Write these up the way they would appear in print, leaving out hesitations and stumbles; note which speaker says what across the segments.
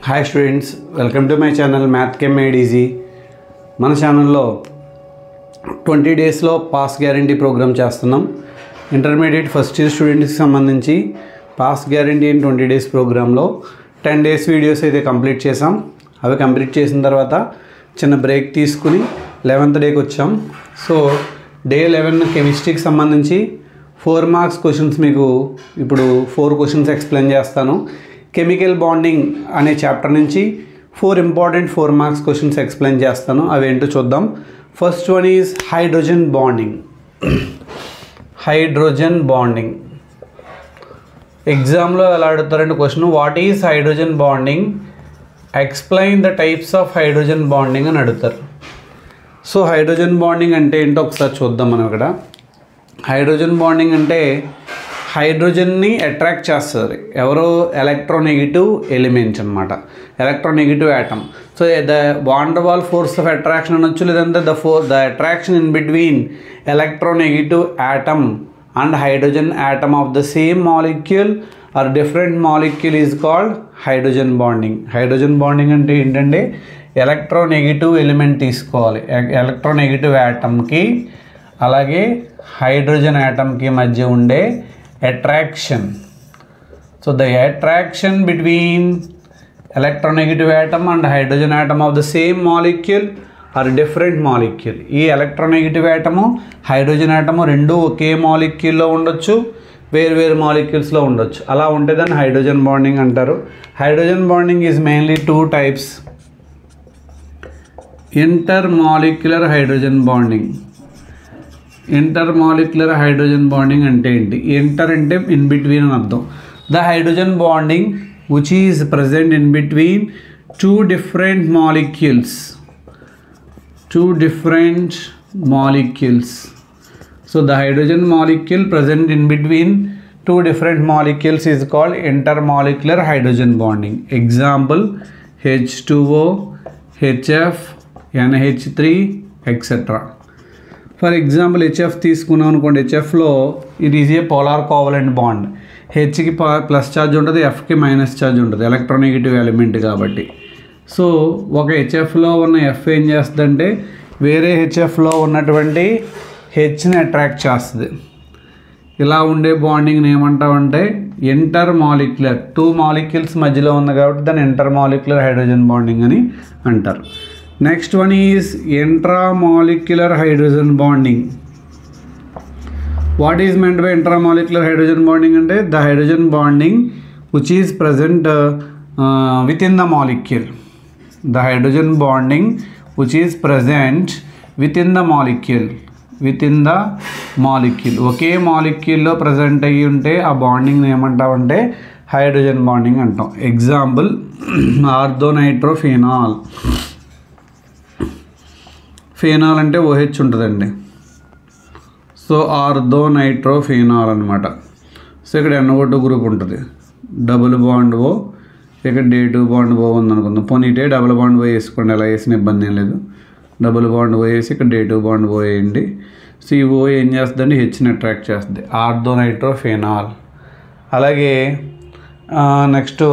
Speaker 1: Hi students, welcome to my channel math కెమ్ made easy. మన ఛానల్లో 20 డేస్లో పాస్ గ్యారంటీ ప్రోగ్రామ్ చేస్తున్నాం. ఇంటర్మీడియట్ ఫస్ట్ ఇయర్ స్టూడెంట్స్కి సంబంధించి పాస్ గ్యారంటీ ఇన్ 20 డేస్ ప్రోగ్రాంలో 10 డేస్ వీడియోస్ అయితే కంప్లీట్ చేసాం. అవి కంప్లీట్ చేసిన తర్వాత చిన్న బ్రేక్ తీసుకుని 11th డేకి వచ్చాం. సో డే 11 కెమిస్ట్రీకి సంబంధించి 4 మార్క్స్ క్వశ్చన్స్ మీకు ఇప్పుడు 4 క్వశ్చన్స్ ఎక్స్ప్లెయిన్ చేస్తాను. కెమికల్ బాండింగ్ అనే చాప్టర్ నుంచి 4 ఇంపార్టెంట్ 4 మార్క్స్ క్వశ్చన్స్ ఎక్స్ప్లెయిన్ చేస్తాను. అవి ఏంటో చూద్దాం. First one is hydrogen bonding. Hydrogen bonding ఎగ్జామ్లో ఎలా అడుగుతారంటే question, what is hydrogen bonding, explain the types of hydrogen bonding అని అడుగుతారు. సో హైడ్రోజన్ బాండింగ్ అంటే ఏంటో ఒకసారి చూద్దాం. మనం ఇక్కడ హైడ్రోజన్ బాండింగ్ అంటే హైడ్రోజన్ని అట్రాక్ట్ చేస్తుంది ఎవరో ఎలక్ట్రోనెగటివ్ ఎలిమెంట్స్ అనమాట, electronegative atom. So the van Waals force of attraction అనొచ్చు, లేదంటే the attraction in between electronegative atom and hydrogen atom of the same molecule or different molecule is called hydrogen bonding. Hydrogen bonding అంటే ఏంటంటే electronegative element తీసుకోవాలి, electronegative యాటమ్కి అలాగే hydrogen యాటమ్కి మధ్య ఉండే attraction. So the attraction between electronegative atom and hydrogen atom of the same molecule or different molecule. ఈ electronegative atom hydrogen atom రెండు ఒకే మాలిక్యూల్లో ఉండొచ్చు, వేరు మాలిక్యూల్స్లో ఉండొచ్చు. అలా ఉంటే దాన్ని హైడ్రోజన్ బాండింగ్ అంటారు. Hydrogen bonding is mainly 2 types. Intermolecular hydrogen bonding. Intermolecular hydrogen bonding అంటే ఏంటి? ఇంటర్ అంటే ఇన్ బిట్వీన్ అని అర్థం. The hydrogen bonding which is present in between two different molecules. So the hydrogen molecule present in between 2 different molecules is called intermolecular hydrogen bonding. Example H2O, HF, NH3, etc. For example HF తీసుకున్నాం అనుకోండి. హెచ్ఎఫ్లో it is a polar covalent bond. హెచ్కి plus charge ఉంటుంది, ఎఫ్కి minus charge ఉంటుంది, electronegative element కాబట్టి. So ఒక హెచ్ఎఫ్లో ఉన్న ఎఫ్ ఏం చేస్తుందంటే వేరే హెచ్ఎఫ్లో ఉన్నటువంటి హెచ్ని అట్రాక్ట్ చేస్తుంది. ఇలా ఉండే బాండింగ్ని ఏమంటామంటే ఇంటర్ మాలిక్యులర్. 2 మాలిక్యూల్స్ మధ్యలో ఉంది కాబట్టి దాన్ని ఇంటర్ మాలిక్యులర్ హైడ్రోజన్ బాండింగ్ అని అంటారు. Next one is intramolecular hydrogen bonding. What is meant by intramolecular hydrogen bonding? Ante the hydrogen bonding which is present within the molecule. The hydrogen bonding which is present within the molecule. ఒకే మాలిక్యూల్లో present అయ్యి ఉంటే ఆ bonding ఏమంటామంటే hydrogen bonding అంటాం. Example orthonitrophenol. Phenol అంటే OH ఉంటుందండి. So orthonitrophenol అనమాట. సో ఇక్కడ NO2 గ్రూప్ ఉంటుంది, డబుల్ బాండ్ O, ఇక్కడ D2 బాండ్ O ఉందనుకుందాం. పోనీ ఇటే డబుల్ బాండ్ O వేసుకోండి, అలా వేసిన ఇబ్బంది ఏం లేదు. డబుల్ బాండ్ O వేసి ఇక్కడ D2 బాండ్ O వేయండి. సో ఈ O ఏం చేస్తుందండి హెచ్ని అట్రాక్ట్ చేస్తుంది, ఆర్థోనైట్రోఫినాల్. అలాగే నెక్స్ట్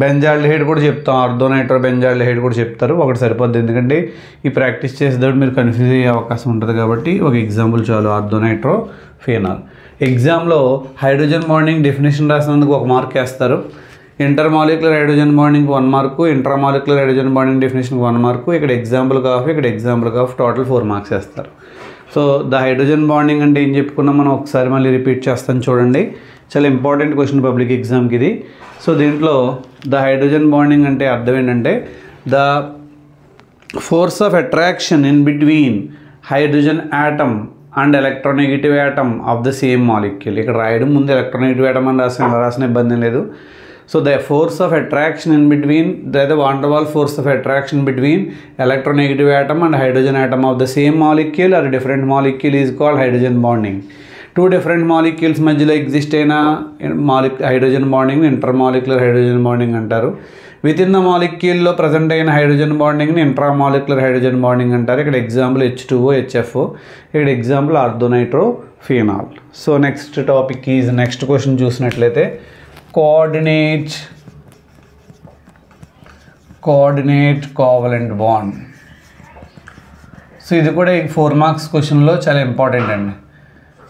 Speaker 1: బెంజాల్డిహైడ్ కూడా చెప్తాం, ఆర్థోనైట్రో బెంజాల్డిహైడ్ కూడా చెప్తారు. ఒకటి సరిపోద్ది, ఎందుకంటే ఈ ప్రాక్టీస్ చేసేటప్పుడు మీరు కన్ఫ్యూజ్ అయ్యే అవకాశం ఉంటుంది కాబట్టి ఒక ఎగ్జాంపుల్ చాలు, ఆర్థోనైట్రోఫినాల్. ఎగ్జామ్లో హైడ్రోజన్ బాండింగ్ డెఫినేషన్ రాసినందుకు 1 మార్క్ వేస్తారు. Intermolecular hydrogen bonding 1 mark, intramolecular hydrogen bonding డెఫినేషన్కి 1 మార్కు, ఇక్కడ ఎగ్జాంపుల్ కాఫ్ టోటల్ 4 మార్క్స్ వేస్తారు. సో ద హైడ్రోజన్ బాండింగ్ అంటే ఏం చెప్పుకున్నాం మనం ఒకసారి మళ్ళీ రిపీట్ చేస్తాను చూడండి. చాలా ఇంపార్టెంట్ క్వశ్చన్ పబ్లిక్ ఎగ్జామ్కి ఇది. సో దీంట్లో ద హైడ్రోజన్ బాండింగ్ అంటే అర్థం ఏంటంటే the force of attraction in between hydrogen atom and electronegative atom of the same molecule. ఇక్కడ రాయడం ముందు ఎలక్ట్రోనెగటివ్ యాటమ్ అని రాసిన ఇబ్బంది లేదు. So the force of attraction in between the van der Waals force of attraction between electronegative atom and hydrogen atom of the same molecule or different molecule is called hydrogen bonding. 2 different molecules మధ్యలో exist అయిన hydrogen bonding intermolecular hydrogen bonding అంటారు. Within the మాలిక్యూల్లో present అయిన hydrogen బాండింగ్ని intramolecular hydrogen bonding అంటారు. ఇక్కడ example H2O, HF, ఇక్కడ example orthonitrophenol. So next topic is next question చూసినట్లయితే coordinate coordinate covalent bond. So ఇది కూడా 4 మార్క్స్ క్వశ్చన్లో చాలా ఇంపార్టెంట్ అండి.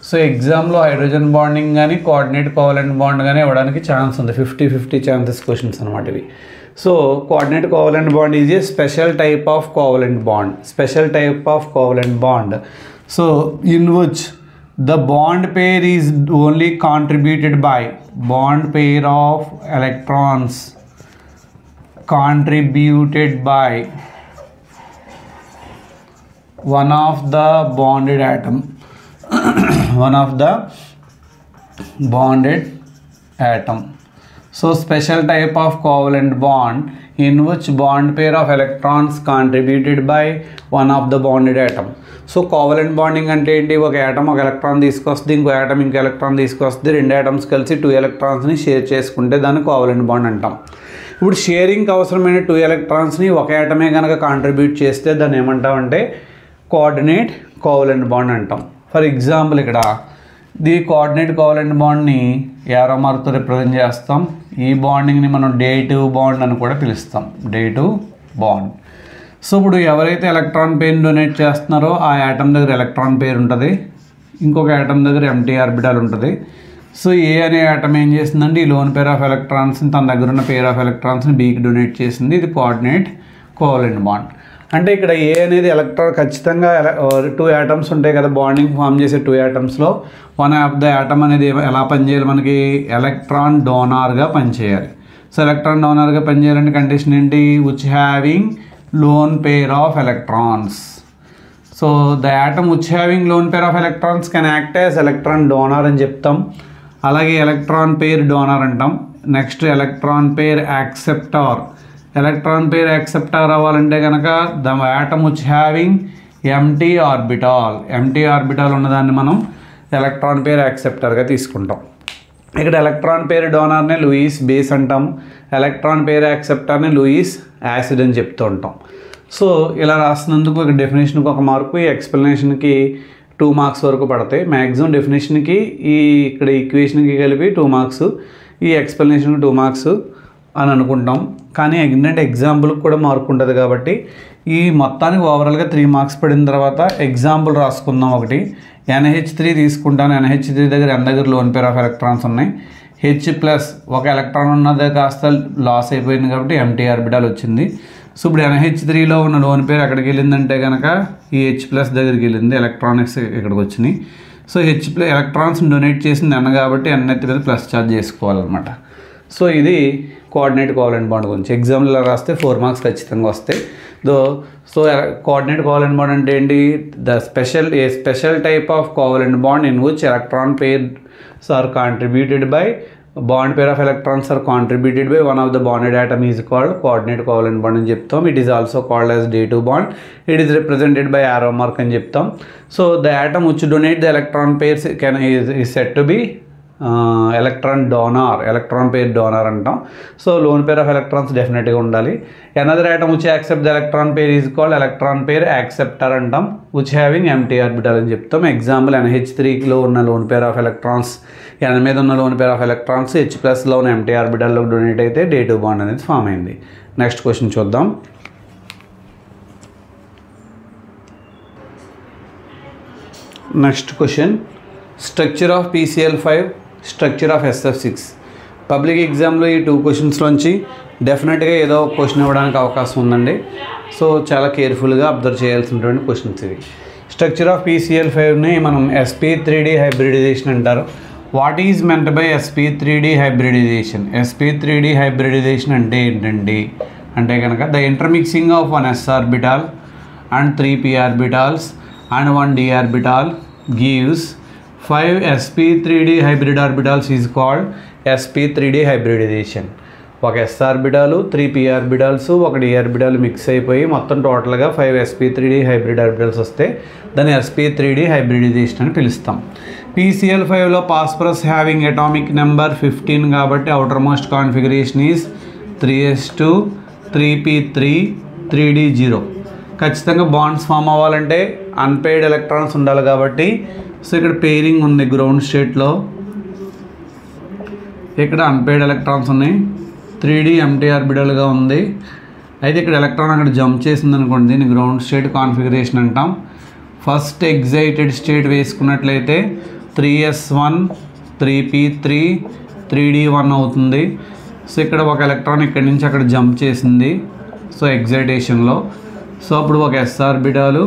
Speaker 1: సో ఎగ్జామ్లో హైడ్రోజన్ బాండింగ్ కానీ కోఆర్డినేట్ కోవలెంట్ బాండ్ కానీ ఇవ్వడానికి ఛాన్స్ ఉంది. 50-50 ఛాన్సెస్ క్వశ్చన్స్ అనమాట ఇవి. So coordinate covalent bond is a special type of covalent bond. Special type of covalent bond. So in which the bond pair is only contributed by bond pair of electrons contributed by one of the bonded atom one of the bonded atom. So special type of covalent bond in which bond pair of electrons contributed by one of the bonded atom. So covalent bonding అంటే ఏంటి? ఒక atom ఒక electron తీసుకొస్తుంది, ఇంకో atom ఇంకో electron తీసుకొస్తుంది, 2 atoms కలిసి 2 ఎలక్ట్రాన్స్ని share చేసుకుంటే దాన్ని కోవలెంట్ బాండ్ అంటాం. ఇప్పుడు షేరింగ్కి అవసరమైన 2 ఎలక్ట్రాన్స్ని ఒక యాటమే కనుక కాంట్రిబ్యూట్ చేస్తే దాన్ని ఏమంటామంటే కోఆర్డినేట్ కోవలెంట్ బాండ్ అంటాం. ఫర్ ఎగ్జాంపుల్ ఇక్కడ ది కోఆర్డినేట్ కోవలెంట్ బాండ్ని యారో మార్క్తో రిప్రజెంట్ చేస్తాం. ఈ బాండింగ్ని మనం డేటివ్ బాండ్ అని కూడా పిలుస్తాం, డేటివ్ బాండ్. సో ఇప్పుడు ఎవరైతే ఎలక్ట్రాన్ పెయిర్ డొనేట్ చేస్తున్నారో ఆ యాటమ్ దగ్గర ఎలక్ట్రాన్ పెయిర్ ఉంటుంది, ఇంకొక యాటమ్ దగ్గర ఎంటీ ఆర్బిటాల్ ఉంటుంది. సో ఏ అనే యాటమ్ ఏం చేసిందంటే ఈ లోన్ పేర్ ఆఫ్ ఎలక్ట్రాన్స్ని తన దగ్గర ఉన్న పేర్ ఆఫ్ ఎలక్ట్రాన్స్ని బీకి డొనేట్ చేసింది. ఇది కోఆర్డినేట్ కోవలెంట్ బాండ్. అంటే ఇక్కడ ఏ అనేది ఎలక్ట్రాన్ ఖచ్చితంగా 2 యాటమ్స్ ఉంటాయి కదా, బాండింగ్ ఫామ్ చేసే 2 యాటమ్స్లో వన్ ఆఫ్ ద యాటమ్ అనేది ఎలా పనిచేయాలి? మనకి ఎలక్ట్రాన్ డోనార్గా పనిచేయాలి. సో ఎలక్ట్రాన్ డోనార్గా పనిచేయాలంటే కండిషన్ ఏంటి? Which having lone pair of electrons. So the atom which having lone pair of electrons can act as electron donor అని చెప్తాం. అలాగే ఎలక్ట్రాన్ పేర్ డోనర్ అంటాం. Next electron pair acceptor. Electron pair acceptor అవ్వాలంటే కనుక the atom which having empty orbital ఉన్నదాన్ని మనం electron pair యాక్సెప్టార్గా తీసుకుంటాం. ఇక్కడ ఎలక్ట్రాన్ పేర్ డోనార్ని లూయిస్ బేస్ అంటాం, ఎలక్ట్రాన్ పేర్ యాక్సెప్టార్ని లూయిస్ యాసిడ్ అని చెప్తూ ఉంటాం. సో ఇలా రాసినందుకు ఇక్కడ డెఫినేషన్కి 1 మార్కు, ఈ ఎక్స్ప్లెనేషన్కి 2 మార్క్స్ వరకు పడతాయి. మ్యాక్సిమం డెఫినేషన్కి ఇక్కడ ఈక్వేషన్కి కలిపి 2 మార్క్స్, ఈ ఎక్స్ప్లెనేషన్కి 2 మార్క్స్ అని అనుకుంటాం. కానీ ఏంటంటే ఎగ్జాంపుల్కి కూడా మార్క్ ఉంటుంది కాబట్టి ఈ మొత్తానికి ఓవరాల్గా 3 మార్క్స్ పడిన తర్వాత ఎగ్జాంపుల్ రాసుకుందాం. ఒకటి NH3 తీసుకుంటాను. NH3 దగ్గర N దగ్గర లోన్ పేర్ ఆఫ్ ఎలక్ట్రాన్స్ ఉన్నాయి. H+ ఒక ఎలక్ట్రాన్ ఉన్నదే కాస్త లాస్ అయిపోయింది కాబట్టి ఎంటీ ఆర్బిటాల్ వచ్చింది. సో ఇప్పుడు NH3లో ఉన్న లోన్ పేర్ ఎక్కడికి వెళ్ళిందంటే కనుక ఈ H+ దగ్గరికి వెళ్ళింది, ఎలక్ట్రానిక్స్ ఇక్కడికి వచ్చినాయి. సో H+ ఎలక్ట్రాన్స్ డొనేట్ చేసింది N కాబట్టి N ఎత్తి మీద ప్లస్ ఛార్జ్ చేసుకోవాలన్నమాట. సో ఇది కోఆర్డినేట్ కోవలెంట్ బాండ్ గురించి ఎగ్జామ్లో రాస్తే 4 మార్క్స్ ఖచ్చితంగా వస్తాయి. సో కోఆర్డినేట్ కోవలెంట్ బాండ్ అంటే ఏంటి? A special type of covalent bond in which electron pairs are contributed by bond pair of electrons are contributed by one of the bonded atom is called coordinate covalent bond అని చెప్తాం. It is also called as dative bond. It is represented by arrow mark అని చెప్తాం. So the atom which donate the electron pairs is said to be electron pair donor అంటాం. So lone pair of electrons డెఫినెట్గా ఉండాలి. Another item which accept the electron pair is called electron pair acceptor అంటాం, which having empty orbital అని చెప్తాం. Example NH3లో ఉన్న lone pair of electrons, N మీద ఉన్న లోన్ పేర్ ఆఫ్ ఎలక్ట్రాన్స్ H+లో ఉన్న ఎంటీ ఆర్బిటల్లో డొనేట్ అయితే డేటివ్ బాండ్ అనేది ఫామ్ అయింది. నెక్స్ట్ క్వశ్చన్ చూద్దాం. Next question, structure of PCl5, structure of SF6. Public ఎగ్జామ్లో ఈ 2 క్వశ్చన్స్లోంచి డెఫినెట్గా ఏదో ఒక క్వశ్చన్ ఇవ్వడానికి అవకాశం ఉందండి. సో చాలా కేర్ఫుల్గా అబ్జర్వ్ చేయాల్సినటువంటి క్వశ్చన్స్ ఇవి. స్ట్రక్చర్ ఆఫ్ PCl5ని మనం sp3d హైబ్రిడైజేషన్ అంటారు. What is meant by sp3d hybridization? sp3d hybridization అంటే ఏంటండి అంటే కనుక the intermixing of 1 s orbital and 3 p orbitals and 1 d orbital gives 5 sp3d hybrid orbitals is called sp3d hybridization. ఒక s ఆర్బిటాలు 3 p orbitals 1 d orbital mix అయిపోయి మొత్తం టోటల్గా 5 sp3d hybrid orbitals వస్తే దాన్ని sp3d హైబ్రిడైజేషన్ అని పిలుస్తాం. PCl5లో ఫాస్ఫరస్ హ్యావింగ్ అటామిక్ నెంబర్ 15 కాబట్టి outer most configuration is 3s2 3p3 3d0. ఖచ్చితంగా బాండ్స్ ఫామ్ అవ్వాలంటే అన్పెయిడ్ ఎలక్ట్రాన్స్ ఉండాలి కాబట్టి సో ఇక్కడ పెయిరింగ్ ఉంది గ్రౌండ్ స్టేట్లో, ఇక్కడ అన్పెయిడ్ ఎలక్ట్రాన్స్ ఉన్నాయి, 3d ఎంటీ ఆర్బిటల్గా ఉంది. అయితే ఇక్కడ ఎలక్ట్రాన్ అక్కడ జంప్ చేసింది అనుకోండి, దీన్ని గ్రౌండ్ స్టేట్ కాన్ఫిగరేషన్ అంటాం. ఫస్ట్ ఎగ్జైటెడ్ స్టేట్ వేసుకున్నట్లయితే 3s1 3p3 3d1 అవుతుంది. సో ఇక్కడ ఒక ఎలక్ట్రాన్ ఇక్కడి నుంచి అక్కడ జంప్ చేసింది సో ఎగ్జైటేషన్లో. సో అప్పుడు ఒక s ఆర్బిటాలు,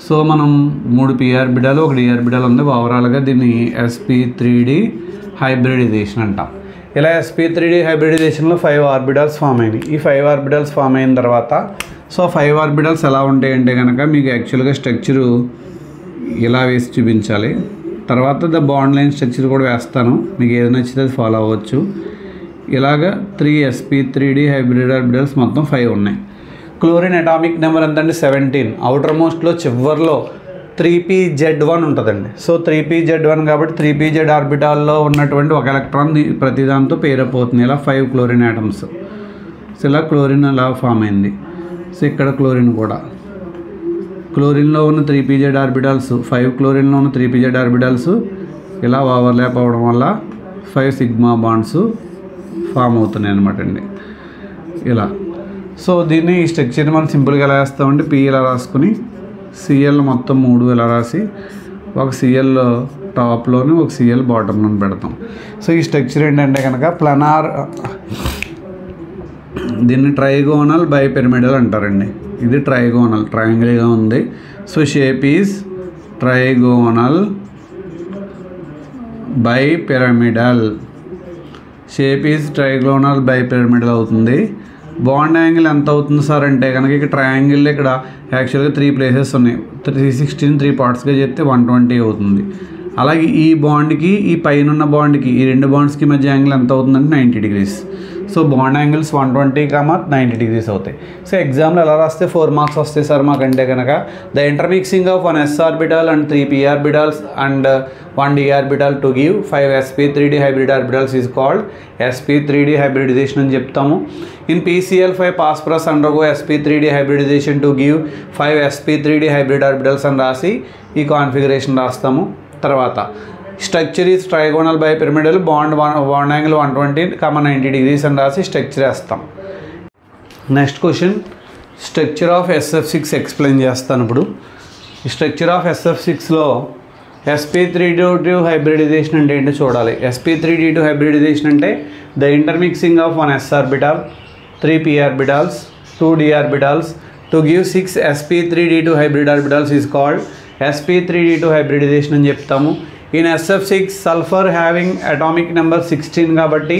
Speaker 1: సో మనం 3 p ఆర్బిటాలు 1 d ఆర్బిటాల్ ఉంది. ఓవరాల్గా దీన్ని sp3d హైబ్రిడైజేషన్ అంటాం. ఇలా sp3d హైబ్రిడైజేషన్లో 5 ఆర్బిటాల్స్ ఫామ్ అయినాయి. ఈ 5 ఆర్బిటాల్స్ ఫామ్ అయిన తర్వాత సో 5 ఆర్బిటాల్స్ ఎలా ఉంటాయంటే కనుక మీకు యాక్చువల్గా స్ట్రక్చరు ఇలా వేసి చూపించాలి. తర్వాత ద బాండ్ లైన్ స్ట్రక్చర్ కూడా వేస్తాను, మీకు ఏది నచ్చితే అది ఫాలో అవ్వచ్చు. ఇలాగా 3 sp3d హైబ్రిడ్ ఆర్బిటాల్స్ మొత్తం 5 ఉన్నాయి. క్లోరిన్ అటామిక్ నెంబర్ ఎంత అంటే 17. అవుటర్ మోస్ట్లో చివర్లో 3pz1 ఉంటుందండి. సో 3pz1 కాబట్టి 3pz ఆర్బిటాల్లో ఉన్నటువంటి ఒక ఎలక్ట్రాన్ ప్రతి దాంతో పేరప్ అవుతుంది. ఇలా 5 క్లోరిన్ ఆటమ్స్. సో ఇలా క్లోరిన్ అలా ఫామ్ అయింది. సో ఇక్కడ క్లోరిన్ కూడా, క్లోరిన్లో ఉన్న 3pz ఆర్బిటాల్స్ 5 క్లోరిన్లో ఉన్న 3pz ఆర్బిటాల్స్ ఇలా ఓవర్లాప్ అవ్వడం వల్ల 5 సిగ్మా బాండ్స్ ఫామ్ అవుతున్నాయి అనమాట అండి ఇలా. సో దీన్ని ఈ స్ట్రక్చర్ని మనం సింపుల్గా ఎలా వేస్తామంటే p ఇలా రాసుకుని సిఎల్ మొత్తం 3 ఇలా రాసి ఒక సిఎల్ టాప్లోని ఒక సిఎల్ బాటంలో పెడతాం. సో ఈ స్ట్రక్చర్ ఏంటంటే కనుక ప్లనార్, దీన్ని ట్రైగోనల్ బైపిరమిడల్ అంటారండి. ఇది ట్రైగోనల్, ట్రయాంగిల్గా ఉంది. So shape is trigonal bipyramidal. Shape is trigonal bipyramidal అవుతుంది. బాండ్ యాంగిల్ ఎంత అవుతుంది సార్ అంటే కనుక ఇక్కడ ట్రయాంగిల్ ఇక్కడ యాక్చువల్గా 3 ప్లేసెస్ ఉన్నాయి. 316 3 పార్ట్స్గా చెప్తే 120 అవుతుంది. అలాగే ఈ బాండ్కి ఈ పైన ఉన్న బాండ్కి ఈ 2 బాండ్స్కి మధ్య యాంగిల్ ఎంత అవుతుందంటే 90 degrees. So bond angles 120, 90 degrees అవుతాయి. సో ఎగ్జామ్లో ఎలా రాస్తే 4 మార్క్స్ వస్తాయి సార్ మాకంటే కనుక the intermixing of 1 s orbital and 3 p orbitals and 1 d orbital to give 5 sp3d hybrid orbitals is called sp3d hybridization అని చెప్తాము. In PCl5 phosphorus undergo sp3d hybridization to give 5 sp3d hybrid orbitals అని రాసి ఈ configuration రాస్తాము. తర్వాత structure is trigonal bipyramidal, bond angle 120, 90 degrees అని రాసి structure వేస్తాం. Next question, structure of SF6 explain చేస్తాను. ఇప్పుడు స్ట్రక్చర్ ఆఫ్ SF6లో sp3d2 హైబ్రిడైజేషన్ అంటే ఏంటో చూడాలి. sp3d2 హైబ్రిడైజేషన్ అంటే the intermixing of 1 s orbital 3 p orbitals 2 d orbitals to give 6 sp3d2 hybrid orbitals is called sp3d2 hybridization అని చెప్తాము. In SF6 sulphur having atomic number 16 కాబట్టి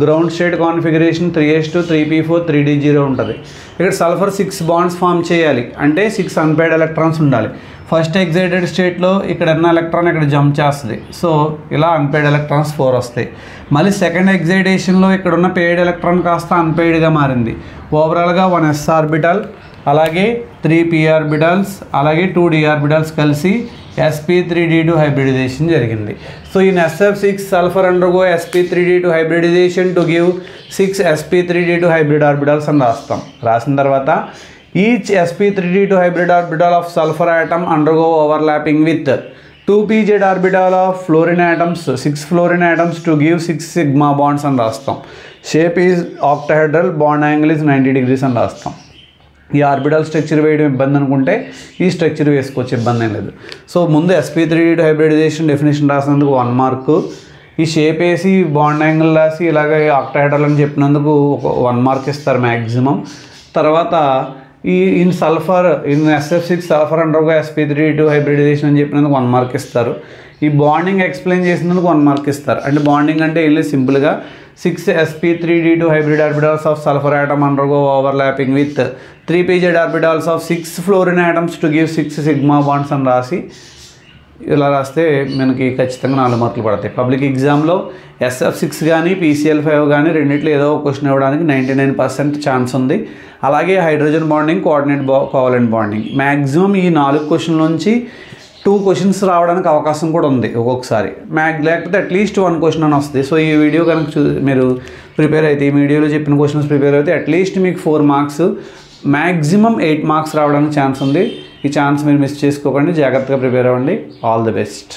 Speaker 1: ground state configuration 3s2 3p4 3d0 ఉంటుంది. ఇక్కడ sulphur 6 bonds form చేయాలి అంటే 6 unpaired electrons ఉండాలి. First excited స్టేట్లో ఇక్కడ ఉన్న ఎలక్ట్రాన్ ఇక్కడ జంప్ చేస్తుంది. సో ఇలా అన్పేర్డ్ ఎలక్ట్రాన్స్ 4 వస్తాయి. మళ్ళీ సెకండ్ ఎగ్జైటేషన్లో ఇక్కడ ఉన్న పేర్డ్ ఎలక్ట్రాన్ కాస్త అన్పేర్డ్గా మారింది. ఓవరాల్గా 1 s ఆర్బిటాల్ అలాగే 3 p ఆర్బిటాల్స్ అలాగే 2 d ఆర్బిటాల్స్ కలిసి sp3d2 హైబ్రిడైజేషన్ జరిగింది. So in SF6 sulphur undergo sp3d2 hybridization to give 6 sp3d2 hybrid orbitals అని రాస్తాం. రాసిన తర్వాత each sp3d2 hybrid orbital of sulphur atom undergo overlapping with 2pz orbital of fluorine atoms 6 fluorine atoms to give 6 sigma bonds అని రాస్తాం. Shape is octahedral, bond angle is 90 degrees అని రాస్తాం. ఈ orbital structure వేయడం ఇబ్బంది అనుకుంటే ఈ స్ట్రక్చర్ వేసుకోవచ్చు, ఇబ్బంది ఏం లేదు. సో ముందు sp3d2 హైబ్రిడైజేషన్ డెఫినేషన్ రాసినందుకు 1 మార్కు, ఈ షేప్ వేసి బాండ్ యాంగిల్ రాసి ఇలాగ ఆక్టాహెడ్రల్ అని చెప్పినందుకు 1 మార్క్ ఇస్తారు మ్యాక్సిమం. తర్వాత in SF6 sulphur undergo sp3d2 hybridization అని చెప్పినందుకు 1 మార్క్ ఇస్తారు. ఈ బాండింగ్ ఎక్స్ప్లెయిన్ చేసినందుకు 1 మార్క్ ఇస్తారు. అంటే బాండింగ్ అంటే వెళ్ళి సింపుల్గా 6 sp3d2 hybrid orbitals of sulphur atom undergo overlapping with 3pz orbitals of 6 fluorine atoms to give 6 sigma bonds అని రాసి ఇలా రాస్తే మనకి ఖచ్చితంగా 4 మార్కులు పడతాయి. పబ్లిక్ ఎగ్జామ్లో SF6 కానీ PCl5 కానీ రెండిట్లో ఏదో ఒక క్వశ్చన్ ఇవ్వడానికి 99% ఛాన్స్ ఉంది. అలాగే hydrogen bonding, coordinate covalent bonding maximum ఈ 4 క్వశ్చన్ల నుంచి 2 క్వశ్చన్స్ రావడానికి అవకాశం కూడా ఉంది ఒక్కొక్కసారి. లేకపోతే అట్లీస్ట్ 1 క్వశ్చన్ అని వస్తుంది. సో ఈ వీడియో కనుక మీరు ప్రిపేర్ అయితే, ఈ వీడియోలో చెప్పిన క్వశ్చన్స్ ప్రిపేర్ అయితే అట్లీస్ట్ మీకు 4 మార్క్స్, మ్యాక్సిమం 8 మార్క్స్ రావడానికి ఛాన్స్ ఉంది. ఈ ఛాన్స్ మీరు మిస్ చేసుకోకండి, జాగ్రత్తగా ప్రిపేర్ అవ్వండి. All the best.